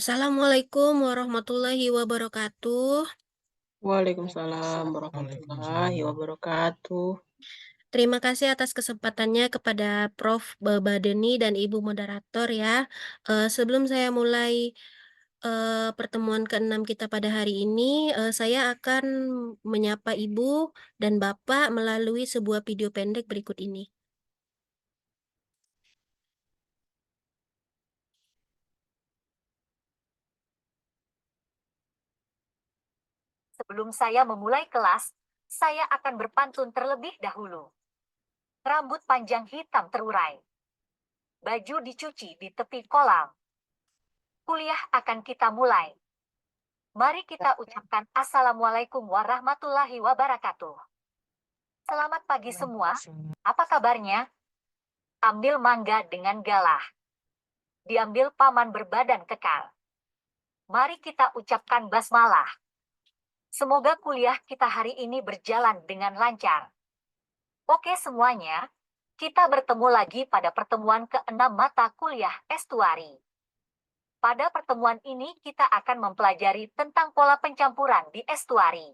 Assalamualaikum warahmatullahi wabarakatuh. Waalaikumsalam warahmatullahi Waalaikumsalam. wabarakatuh. Terima kasih atas kesempatannya kepada Prof. Badeni dan Ibu moderator ya. Sebelum saya mulai pertemuan ke-6 kita pada hari ini, saya akan menyapa Ibu dan Bapak melalui sebuah video pendek berikut ini. Sebelum saya memulai kelas, saya akan berpantun terlebih dahulu. Rambut panjang hitam terurai. Baju dicuci di tepi kolam. Kuliah akan kita mulai. Mari kita ucapkan Assalamualaikum warahmatullahi wabarakatuh. Selamat pagi semua. Apa kabarnya? Ambil mangga dengan galah. Diambil paman berbadan kekal. Mari kita ucapkan basmalah. Semoga kuliah kita hari ini berjalan dengan lancar. Oke semuanya, kita bertemu lagi pada pertemuan ke-6 mata kuliah estuari. Pada pertemuan ini kita akan mempelajari tentang pola pencampuran di estuari.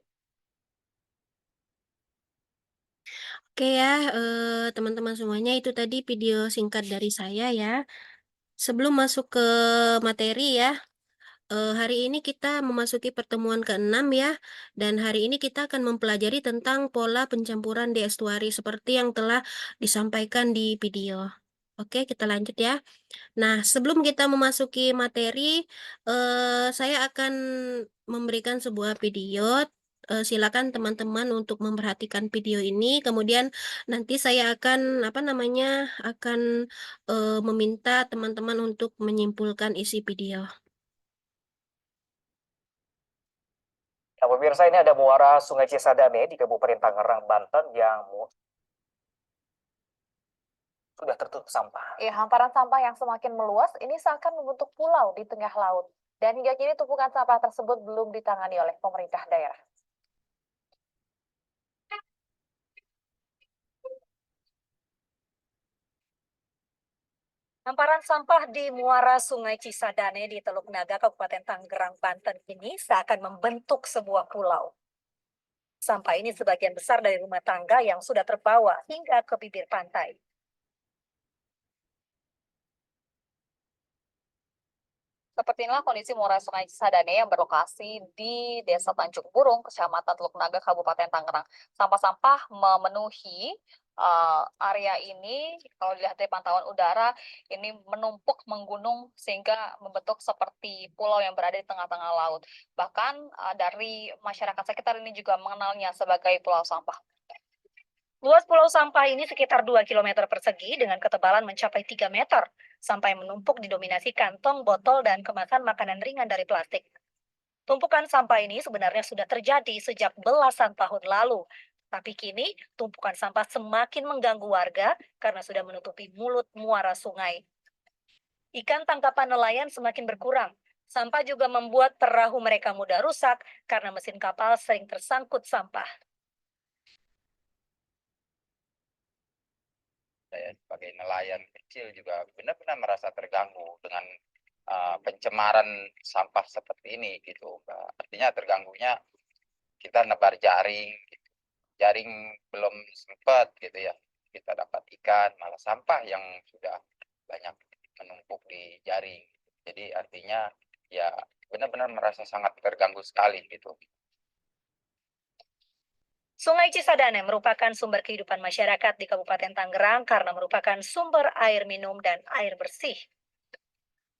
Oke ya, teman-teman semuanya, itu tadi video singkat dari saya ya. Sebelum masuk ke materi ya, hari ini kita memasuki pertemuan ke-6 ya, dan hari ini kita akan mempelajari tentang pola pencampuran di estuari seperti yang telah disampaikan di video. Oke, kita lanjut ya. Nah, sebelum kita memasuki materi, saya akan memberikan sebuah video. Silakan teman-teman untuk memperhatikan video ini. Kemudian nanti saya akan meminta teman-teman untuk menyimpulkan isi video. Nah, pemirsa, ini ada muara Sungai Cisadane di Kabupaten Tangerang, Banten yang sudah tertutup sampah. Ya, hamparan sampah yang semakin meluas ini seakan membentuk pulau di tengah laut. Dan hingga kini tumpukan sampah tersebut belum ditangani oleh pemerintah daerah. Hamparan sampah di muara Sungai Cisadane di Teluk Naga, Kabupaten Tangerang, Banten ini seakan membentuk sebuah pulau. Sampah ini sebagian besar dari rumah tangga yang sudah terbawa hingga ke bibir pantai. Seperti inilah kondisi muara Sungai Cisadane yang berlokasi di Desa Tanjung Burung, Kecamatan Teluk Naga, Kabupaten Tangerang. Sampah-sampah memenuhi area ini. Kalau dilihat dari pantauan udara, ini menumpuk menggunung sehingga membentuk seperti pulau yang berada di tengah-tengah laut. Bahkan dari masyarakat sekitar ini juga mengenalnya sebagai pulau sampah. Luas pulau sampah ini sekitar 2 km persegi dengan ketebalan mencapai 3 meter, sampai menumpuk didominasi kantong, botol, dan kemasan makanan ringan dari plastik. Tumpukan sampah ini sebenarnya sudah terjadi sejak belasan tahun lalu, tapi kini tumpukan sampah semakin mengganggu warga karena sudah menutupi mulut muara sungai. Ikan tangkapan nelayan semakin berkurang. Sampah juga membuat perahu mereka mudah rusak karena mesin kapal sering tersangkut sampah. Saya sebagai nelayan kecil juga benar-benar merasa terganggu dengan pencemaran sampah seperti ini gitu, Mbak. Artinya terganggunya kita nebar jaring, gitu. Jaring belum sempat gitu ya, kita dapat ikan, malah sampah yang sudah banyak menumpuk di jaring. Jadi artinya ya benar-benar merasa sangat terganggu sekali gitu. Sungai Cisadane merupakan sumber kehidupan masyarakat di Kabupaten Tangerang karena merupakan sumber air minum dan air bersih.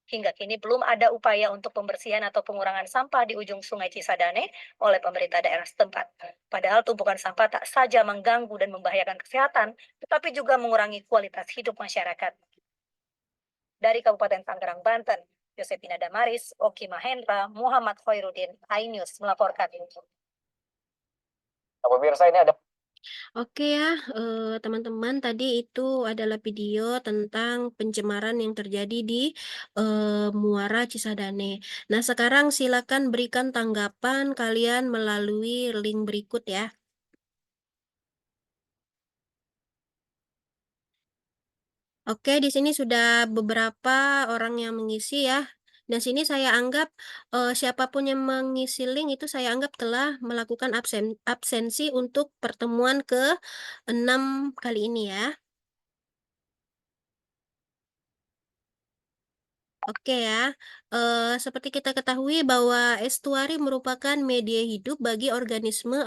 Hingga kini belum ada upaya untuk pembersihan atau pengurangan sampah di ujung Sungai Cisadane oleh pemerintah daerah setempat. Padahal tumpukan sampah tak saja mengganggu dan membahayakan kesehatan, tetapi juga mengurangi kualitas hidup masyarakat. Dari Kabupaten Tangerang, Banten, Yosepina Damaris, Oki Mahendra, Muhammad Khairuddin, iNews melaporkan. Nah, pemirsa, ini ada Oke ya, teman-teman, tadi itu adalah video tentang pencemaran yang terjadi di Muara Cisadane. Nah, sekarang silakan berikan tanggapan kalian melalui link berikut ya. Oke, di sini sudah beberapa orang yang mengisi ya. Dan sini saya anggap siapapun yang mengisi link itu saya anggap telah melakukan absensi untuk pertemuan ke-6 kali ini ya. Oke ya, seperti kita ketahui bahwa estuari merupakan media hidup bagi organisme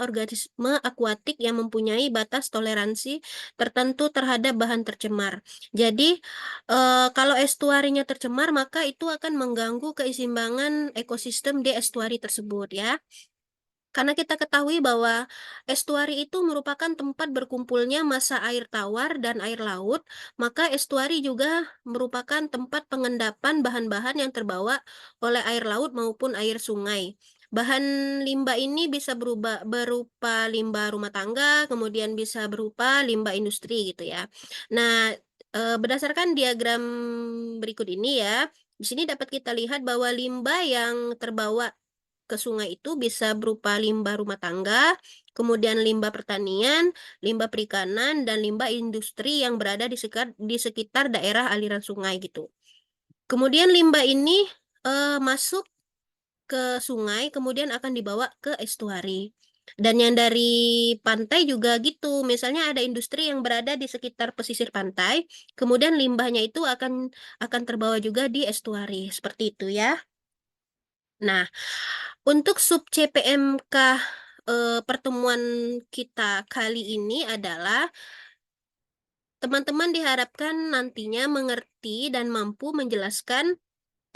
akuatik yang mempunyai batas toleransi tertentu terhadap bahan tercemar. Jadi, kalau estuarinya tercemar, maka itu akan mengganggu keseimbangan ekosistem di estuari tersebut ya. Karena kita ketahui bahwa estuari itu merupakan tempat berkumpulnya massa air tawar dan air laut, maka estuari juga merupakan tempat pengendapan bahan-bahan yang terbawa oleh air laut maupun air sungai. Bahan limbah ini bisa berupa limbah rumah tangga, kemudian bisa berupa limbah industri gitu ya. Nah, berdasarkan diagram berikut ini ya, di sini dapat kita lihat bahwa limbah yang terbawa ke sungai itu bisa berupa limbah rumah tangga, kemudian limbah pertanian, limbah perikanan, dan limbah industri yang berada di sekitar daerah aliran sungai gitu. Kemudian limbah ini masuk ke sungai, kemudian akan dibawa ke estuari. Dan yang dari pantai juga gitu, misalnya ada industri yang berada di sekitar pesisir pantai, kemudian limbahnya itu akan terbawa juga di estuari, seperti itu ya. Nah, untuk sub CPMK pertemuan kita kali ini adalah teman-teman diharapkan nantinya mengerti dan mampu menjelaskan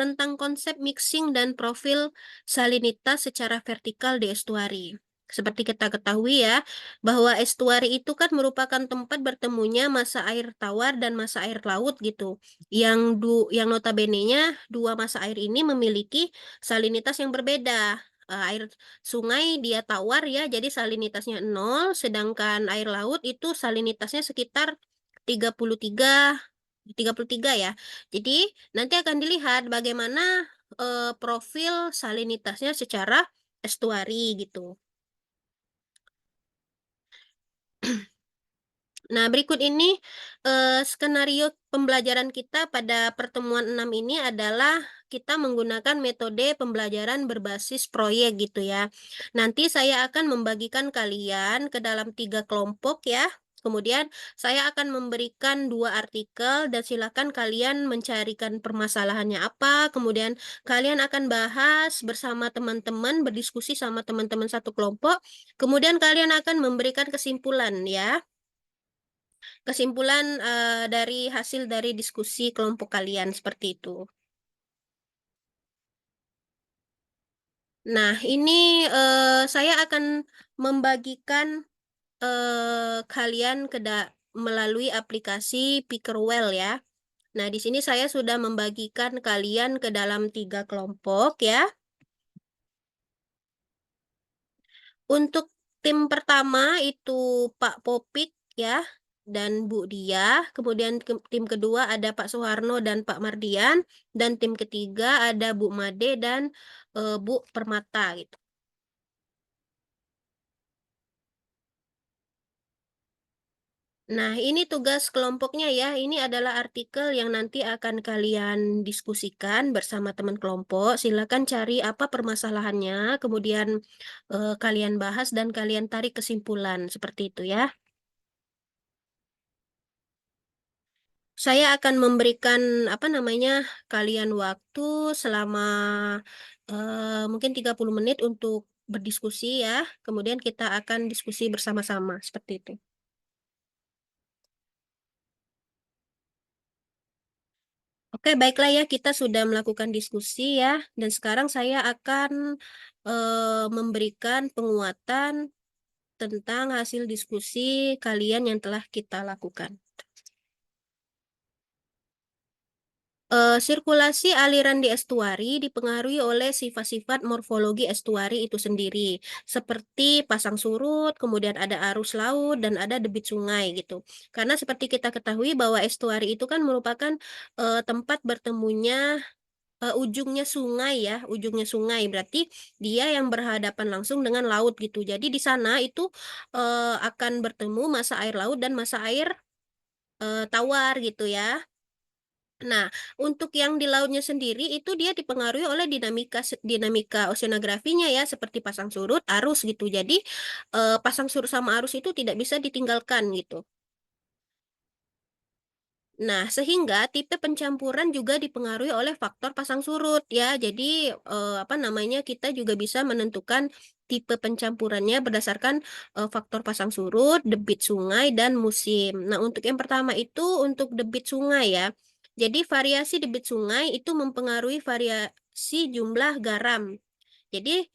tentang konsep mixing dan profil salinitas secara vertikal di estuari. Seperti kita ketahui ya, bahwa estuari itu kan merupakan tempat bertemunya massa air tawar dan massa air laut gitu. Yang notabene-nya dua massa air ini memiliki salinitas yang berbeda. Air sungai dia tawar ya, jadi salinitasnya 0, sedangkan air laut itu salinitasnya sekitar 33 33 ya. Jadi nanti akan dilihat bagaimana profil salinitasnya secara estuari gitu. Nah, berikut ini skenario pembelajaran kita pada pertemuan 6 ini adalah kita menggunakan metode pembelajaran berbasis proyek gitu ya. Nanti saya akan membagikan kalian ke dalam 3 kelompok ya. Kemudian saya akan memberikan 2 artikel dan silakan kalian mencarikan permasalahannya apa. Kemudian kalian akan bahas bersama teman-teman, berdiskusi sama teman-teman satu kelompok. Kemudian kalian akan memberikan kesimpulan ya. Kesimpulan dari hasil dari diskusi kelompok kalian seperti itu. Nah, ini saya akan membagikan kalian melalui aplikasi Pickerwell ya. Nah, di sini saya sudah membagikan kalian ke dalam 3 kelompok ya. Untuk tim pertama itu Pak Popik ya dan Bu Dia. Kemudian tim kedua ada Pak Soeharno dan Pak Mardian. Dan tim ketiga ada Bu Made dan Bu Permata gitu. Nah, ini tugas kelompoknya ya. Ini adalah artikel yang nanti akan kalian diskusikan bersama teman kelompok. Silakan cari apa permasalahannya, kemudian kalian bahas dan kalian tarik kesimpulan seperti itu ya. Saya akan memberikan apa namanya kalian waktu selama mungkin 30 menit untuk berdiskusi ya. Kemudian kita akan diskusi bersama-sama seperti itu. Oke, baiklah ya, kita sudah melakukan diskusi ya, dan sekarang saya akan memberikan penguatan tentang hasil diskusi kalian yang telah kita lakukan. Sirkulasi aliran di estuari dipengaruhi oleh sifat-sifat morfologi estuari itu sendiri, seperti pasang surut, kemudian ada arus laut, dan ada debit sungai gitu. Karena seperti kita ketahui bahwa estuari itu kan merupakan tempat bertemunya ujungnya sungai ya, ujungnya sungai berarti dia yang berhadapan langsung dengan laut gitu. Jadi di sana itu akan bertemu massa air laut dan massa air tawar gitu ya. Nah, untuk yang di lautnya sendiri itu dia dipengaruhi oleh dinamika oceanografinya ya, seperti pasang surut, arus gitu. Jadi, pasang surut sama arus itu tidak bisa ditinggalkan gitu. Nah, sehingga tipe pencampuran juga dipengaruhi oleh faktor pasang surut ya. Jadi, apa namanya, kita juga bisa menentukan tipe pencampurannya berdasarkan, faktor pasang surut, debit sungai, dan musim. Nah, untuk yang pertama itu untuk debit sungai ya. Jadi variasi debit sungai itu mempengaruhi variasi jumlah garam. Jadi,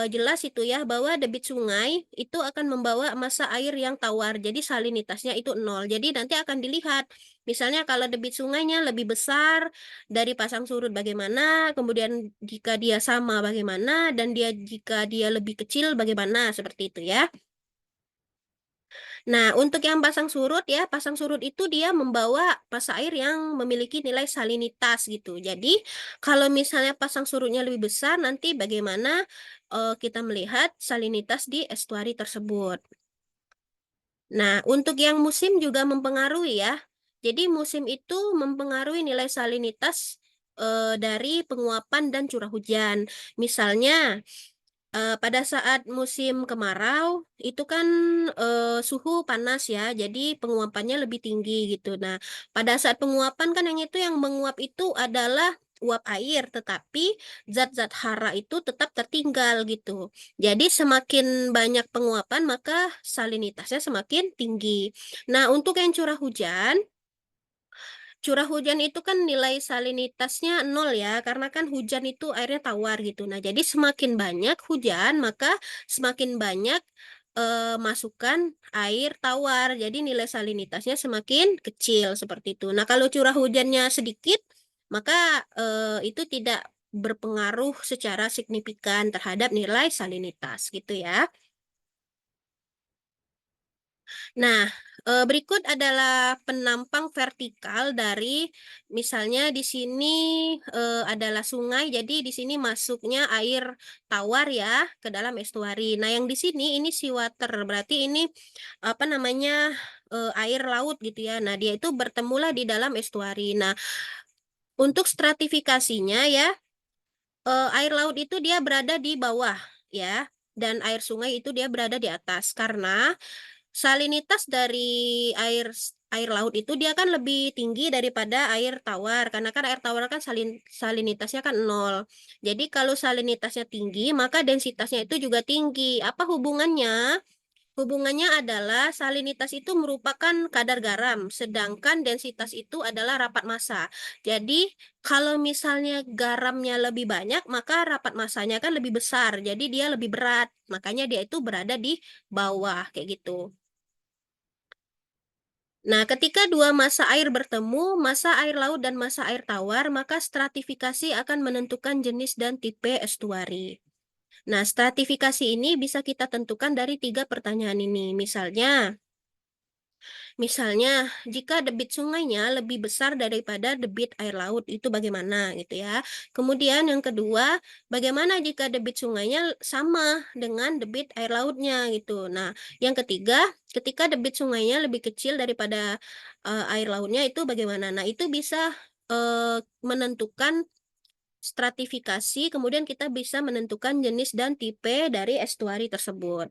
jelas itu ya bahwa debit sungai itu akan membawa massa air yang tawar, jadi salinitasnya itu nol. Jadi nanti akan dilihat, misalnya kalau debit sungainya lebih besar dari pasang surut bagaimana, kemudian jika dia sama bagaimana, dan jika dia lebih kecil bagaimana, seperti itu ya. Nah, untuk yang pasang surut ya, pasang surut itu dia membawa massa air yang memiliki nilai salinitas gitu. Jadi, kalau misalnya pasang surutnya lebih besar, nanti bagaimana kita melihat salinitas di estuari tersebut. Nah, untuk yang musim juga mempengaruhi ya. Jadi, musim itu mempengaruhi nilai salinitas dari penguapan dan curah hujan. Misalnya, pada saat musim kemarau, itu kan, suhu panas ya, jadi penguapannya lebih tinggi gitu. Nah, pada saat penguapan kan yang menguap itu adalah uap air, tetapi zat-zat hara itu tetap tertinggal gitu. Jadi semakin banyak penguapan, maka salinitasnya semakin tinggi. Nah, untuk yang curah hujan itu kan nilai salinitasnya nol ya, karena kan hujan itu airnya tawar gitu. Nah, jadi semakin banyak hujan, maka semakin banyak masukan air tawar. Jadi nilai salinitasnya semakin kecil seperti itu. Nah, kalau curah hujannya sedikit, maka itu tidak berpengaruh secara signifikan terhadap nilai salinitas gitu ya. Nah, berikut adalah penampang vertikal dari misalnya di sini, adalah sungai, jadi di sini masuknya air tawar ya ke dalam estuari. Nah, yang di sini ini seawater, berarti ini apa namanya, air laut gitu ya. Nah, dia itu bertemulah di dalam estuari. Nah, untuk stratifikasinya ya, air laut itu dia berada di bawah ya, dan air sungai itu dia berada di atas. Karena salinitas dari air laut itu dia kan lebih tinggi daripada air tawar, karena kan air tawar kan salinitasnya kan nol. Jadi kalau salinitasnya tinggi, maka densitasnya itu juga tinggi. Apa hubungannya? Hubungannya adalah salinitas itu merupakan kadar garam, sedangkan densitas itu adalah rapat massa. Jadi, kalau misalnya garamnya lebih banyak, maka rapat massanya kan lebih besar. Jadi dia lebih berat. Makanya dia itu berada di bawah kayak gitu. Nah, ketika dua massa air bertemu, massa air laut dan massa air tawar, maka stratifikasi akan menentukan jenis dan tipe estuari. Nah, stratifikasi ini bisa kita tentukan dari 3 pertanyaan ini. Misalnya, jika debit sungainya lebih besar daripada debit air laut, itu bagaimana gitu ya. Kemudian yang kedua, bagaimana jika debit sungainya sama dengan debit air lautnya gitu. Nah, yang ketiga, ketika debit sungainya lebih kecil daripada air lautnya itu bagaimana. Nah, itu bisa menentukan stratifikasi, kemudian kita bisa menentukan jenis dan tipe dari estuari tersebut.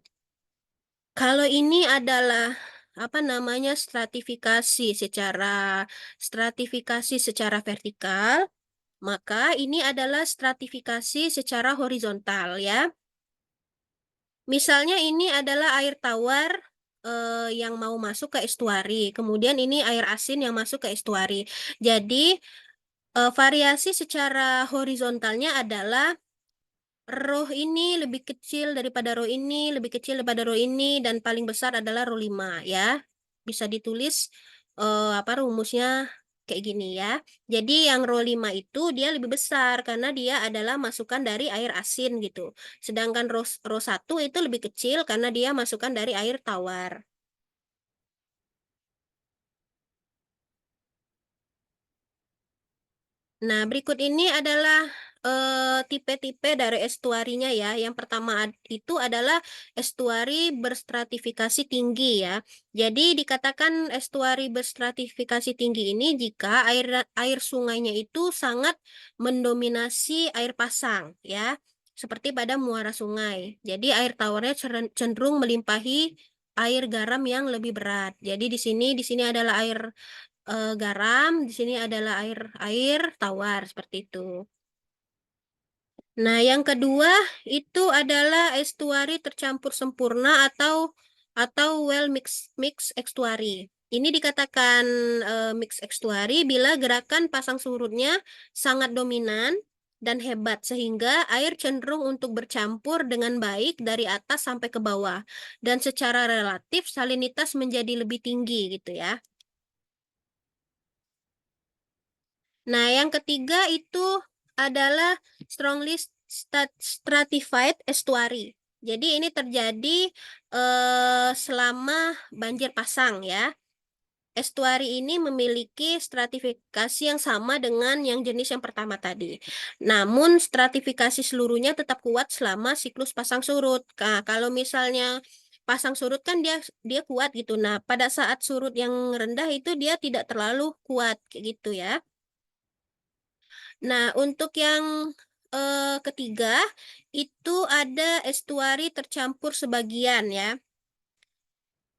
Kalau ini adalah apa namanya stratifikasi secara vertikal, maka ini adalah stratifikasi secara horizontal ya. Misalnya ini adalah air tawar yang mau masuk ke estuari, kemudian ini air asin yang masuk ke estuari. Jadi variasi secara horizontalnya adalah roh ini lebih kecil daripada roh ini, lebih kecil daripada roh ini, dan paling besar adalah roh 5 ya. Bisa ditulis rumusnya kayak gini ya. Jadi yang roh 5 itu dia lebih besar karena dia adalah masukan dari air asin gitu. Sedangkan roh 1 itu lebih kecil karena dia masukan dari air tawar. Nah, berikut ini adalah tipe-tipe dari estuarinya ya. Yang pertama itu adalah estuari berstratifikasi tinggi ya. Jadi dikatakan estuari berstratifikasi tinggi ini jika air air sungainya itu sangat mendominasi air pasang ya. Seperti pada muara sungai. Jadi air tawarnya cenderung melimpahi air garam yang lebih berat. Jadi di sini adalah air garam, di sini adalah air air tawar seperti itu. Nah, yang kedua itu adalah estuari tercampur sempurna atau well mix estuari. Ini dikatakan mix estuari bila gerakan pasang surutnya sangat dominan dan hebat sehingga air cenderung untuk bercampur dengan baik dari atas sampai ke bawah dan secara relatif salinitas menjadi lebih tinggi gitu ya. Nah, yang ketiga itu adalah strongly stratified estuary. Jadi ini terjadi selama banjir pasang ya. Estuari ini memiliki stratifikasi yang sama dengan yang jenis yang pertama tadi. Namun stratifikasi seluruhnya tetap kuat selama siklus pasang surut. Nah, kalau misalnya pasang surut kan dia kuat gitu. Nah, pada saat surut yang rendah itu dia tidak terlalu kuat kayak gitu ya. Nah, untuk yang ketiga itu ada estuari tercampur sebagian ya.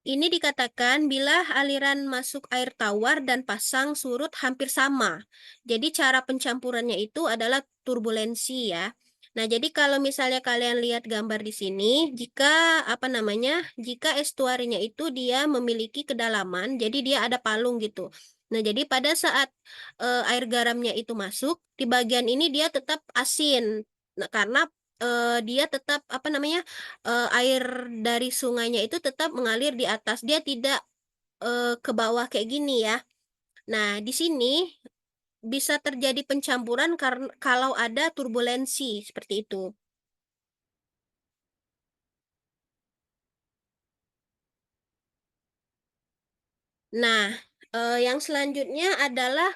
Ini dikatakan bila aliran masuk air tawar dan pasang surut hampir sama. Jadi cara pencampurannya itu adalah turbulensi ya. Nah, jadi kalau misalnya kalian lihat gambar di sini, jika apa namanya? Jika estuarinya itu dia memiliki kedalaman, jadi dia ada palung gitu. Nah, jadi pada saat air garamnya itu masuk, di bagian ini dia tetap asin. Nah, karena dia tetap apa namanya? Air dari sungainya itu tetap mengalir di atas. Dia tidak ke bawah kayak gini ya. Nah, di sini bisa terjadi pencampuran karena kalau ada turbulensi seperti itu. Nah, yang selanjutnya adalah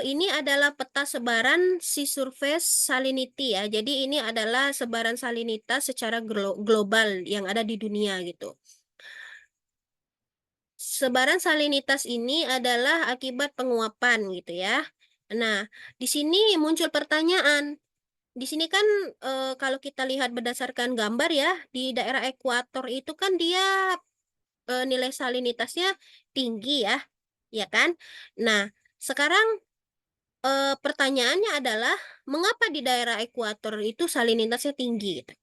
ini adalah peta sebaran sea surface salinity ya. Jadi ini adalah sebaran salinitas secara global yang ada di dunia gitu. Sebaran salinitas ini adalah akibat penguapan gitu ya. Nah, di sini muncul pertanyaan. Di sini kan kalau kita lihat berdasarkan gambar ya, di daerah ekuator itu kan dia nilai salinitasnya tinggi ya, ya kan? Nah, sekarang pertanyaannya adalah mengapa di daerah ekuator itu salinitasnya tinggi gitu?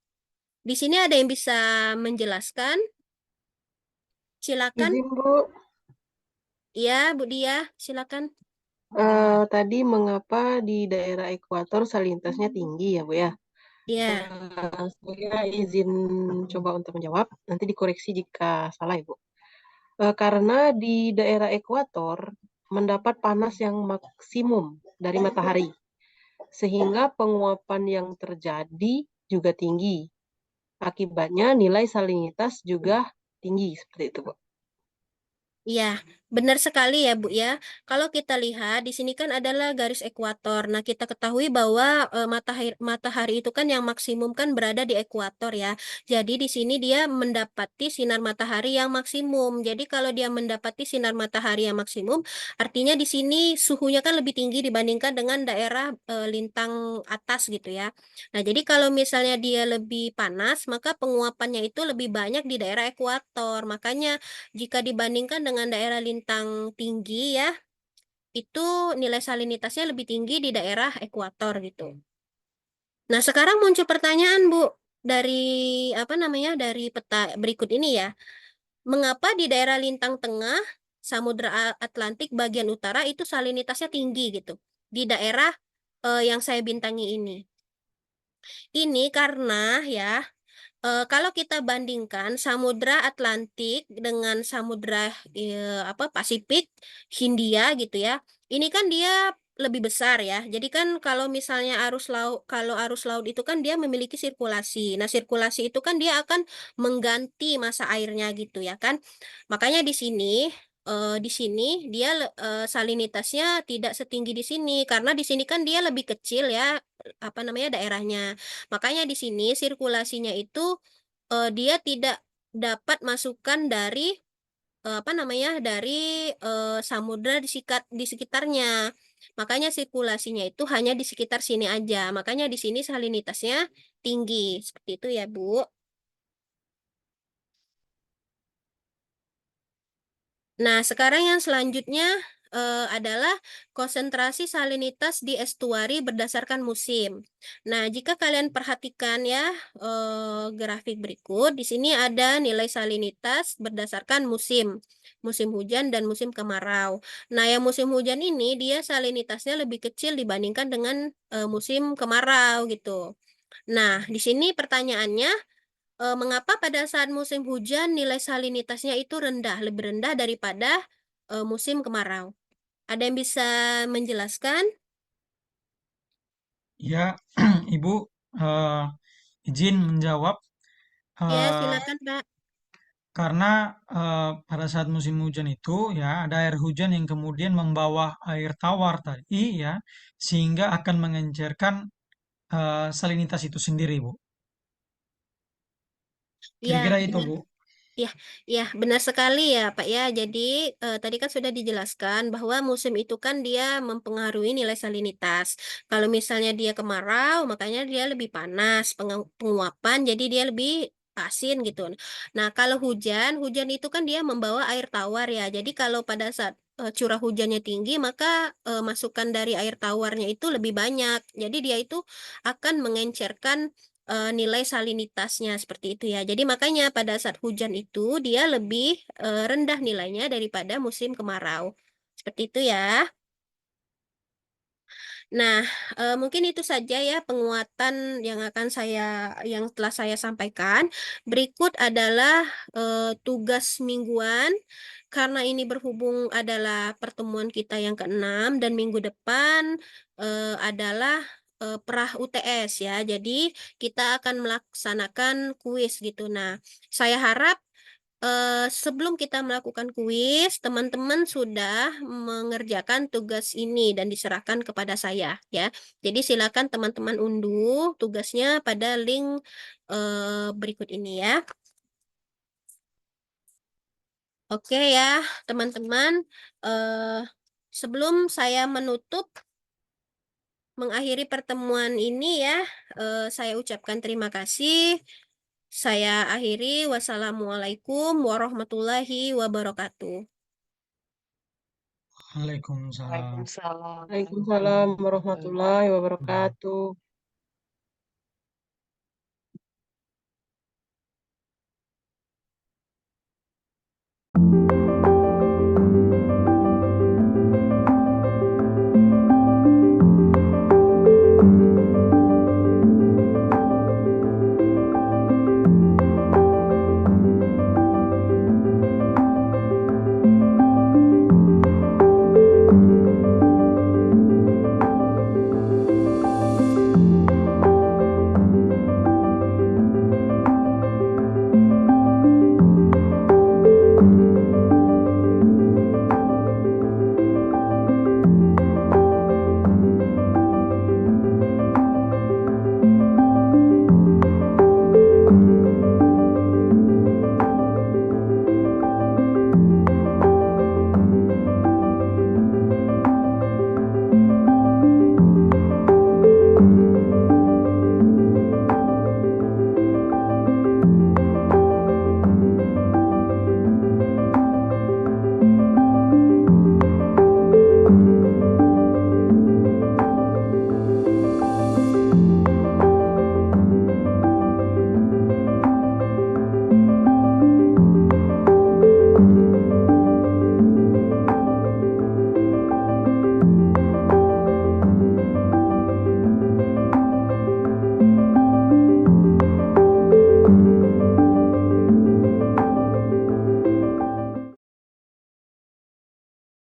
Di sini ada yang bisa menjelaskan? Silakan. Izin, Bu. Ya, Bu Dia, silakan. Tadi mengapa di daerah ekuator salinitasnya tinggi ya, Bu ya? Ya. Saya izin coba untuk menjawab, nanti dikoreksi jika salah ya, Bu. Karena di daerah ekuator mendapat panas yang maksimum dari matahari, sehingga penguapan yang terjadi juga tinggi. Akibatnya nilai salinitas juga tinggi, seperti itu, Bu. Iya, benar sekali ya, Bu ya. Kalau kita lihat di sini kan adalah garis ekuator. Nah, kita ketahui bahwa matahari itu kan yang maksimum kan berada di ekuator ya. Jadi di sini dia mendapati sinar matahari yang maksimum. Jadi kalau dia mendapati sinar matahari yang maksimum, artinya di sini suhunya kan lebih tinggi dibandingkan dengan daerah lintang atas gitu ya. Nah, jadi kalau misalnya dia lebih panas, maka penguapannya itu lebih banyak di daerah ekuator. Makanya jika dibandingkan dengan daerah lintang tinggi ya, itu nilai salinitasnya lebih tinggi di daerah ekuator gitu. Nah, sekarang muncul pertanyaan, Bu, dari apa namanya? Dari peta berikut ini ya. Mengapa di daerah lintang tengah Samudra Atlantik bagian utara itu salinitasnya tinggi gitu? Di daerah yang saya bintangi ini. Ini karena ya kalau kita bandingkan Samudra Atlantik dengan Samudra apa Pasifik, Hindia gitu ya. Ini kan dia lebih besar ya. Jadi kan kalau misalnya kalau arus laut itu kan dia memiliki sirkulasi. Nah, sirkulasi itu kan dia akan mengganti massa airnya gitu ya kan. Makanya di sini di sini dia salinitasnya tidak setinggi di sini karena di sini kan dia lebih kecil ya, apa namanya, daerahnya. Makanya di sini sirkulasinya itu, dia tidak dapat masukan dari, apa namanya, dari, samudra di sekitarnya. Makanya sirkulasinya itu hanya di sekitar sini aja, makanya di sini salinitasnya tinggi, seperti itu ya, Bu. Nah, sekarang yang selanjutnya adalah konsentrasi salinitas di estuari berdasarkan musim. Nah, jika kalian perhatikan ya grafik berikut, di sini ada nilai salinitas berdasarkan musim, musim hujan dan musim kemarau. Nah, yang musim hujan ini dia salinitasnya lebih kecil dibandingkan dengan musim kemarau gitu. Nah, di sini pertanyaannya, mengapa pada saat musim hujan nilai salinitasnya itu rendah, lebih rendah daripada, musim kemarau? Ada yang bisa menjelaskan? Ya, Ibu, eh, izin menjawab. Ya, eh, silakan, Pak. karena pada saat musim hujan itu ya ada air hujan yang kemudian membawa air tawar tadi ya, sehingga akan mengencerkan salinitas itu sendiri, Bu. Ya, Kira-kira itu, benar. Bu. Ya, ya, benar sekali ya, Pak ya. Jadi, tadi kan sudah dijelaskan bahwa musim itu kan dia mempengaruhi nilai salinitas. Kalau misalnya dia kemarau, makanya dia lebih panas, penguapan, jadi dia lebih asin gitu. Nah, kalau hujan, hujan itu kan dia membawa air tawar ya. Jadi kalau pada saat curah hujannya tinggi, maka masukan dari air tawarnya itu lebih banyak. Jadi dia itu akan mengencerkan nilai salinitasnya seperti itu ya. Jadi makanya pada saat hujan itu dia lebih rendah nilainya daripada musim kemarau. Seperti itu ya. Nah, mungkin itu saja ya penguatan yang telah saya sampaikan. Berikut adalah tugas mingguan. Karena ini berhubung adalah pertemuan kita yang keenam dan minggu depan adalah Prah UTS ya. Jadi kita akan melaksanakan kuis gitu. Nah, saya harap sebelum kita melakukan kuis, teman-teman sudah mengerjakan tugas ini dan diserahkan kepada saya ya. Jadi silakan teman-teman unduh tugasnya pada link berikut ini ya. Oke ya, teman-teman. eh, Sebelum saya mengakhiri pertemuan ini ya, saya ucapkan terima kasih. Saya akhiri. Wassalamualaikum warahmatullahi wabarakatuh. Waalaikumsalam. Waalaikumsalam warahmatullahi wabarakatuh.